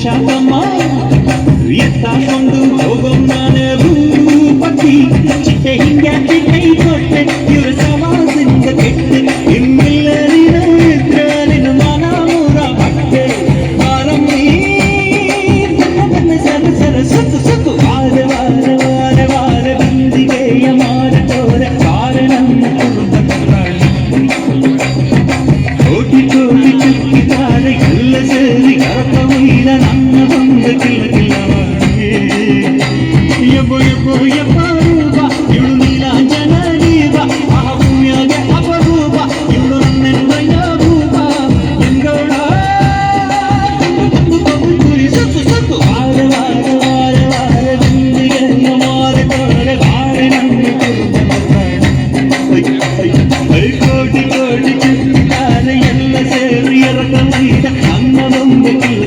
ಶಾಕಮ್ಮ ಎತ್ತಾಕೊಂಡು ಹೋಗೋಣ ರೂಪತಿ ಚಿಟ್ಟೆ ಹಿಂಗ್ಯಾಕೆ ಕೈ ಕೊಟ್ಟೆ ಇವ್ರ ಸವಾಸಿಂದ ಕೆಟ್ಟೆ ಇಮ್ಮೆಲ್ಲರಿನ ಎದ್ರಾಲಿನ ಮಾನ ಮೂರ ಬಟ್ಟೆ ಮಾರಮ್ಮಿ ಸರ ಸರ ಸುತ್ತು ಸುತ್ತು ವಾರ ವಾರ ವಾರ ವಾರ ಬಿಂದಿಗೆಯ ಮಾರ ತೋರ ಕಾರಣನ್ನ ಕೋಟಿ ಕೋಟಿ ಚುಕ್ಕಿದ್ದಾರೆ ಎಲ್ಲ ಸೇರಿ ಕರಪವೀರ ನನ್ನ ಬಂದ ಕಿಲ್ಲ ಕಿಲ್ಲ ಯಬ್ಬ ಯಬ್ಬ ಯಬ್ಬ ರೂಪ ಇವಳು ನೀಲಾಂಜನ ದೀಪ ಆ ಭೂಮಿಯಾಗೆ ಅಪರೂಪ ಇವಳು ನನ್ನೆಂದಯ್ಯ ಭೂಪ ಎಂಗಳ ಗುರಿ ಸತ್ತು ಸತ್ತು ವಾರ ವಾರ ವಾರ ವಾರ ಬಿಂದಿಗೆಯ ಮಾರ ತೋರ ವಾರ ನನ್ನ ಕೋಟಿ ಕೋಟಿ ಚುಕ್ಕಿದ್ದಾರೆ ಎಲ್ಲ ಸೇರಿ ಎರಕ ನನ್ನ ಬಂದ ಕಿಲ್ಲ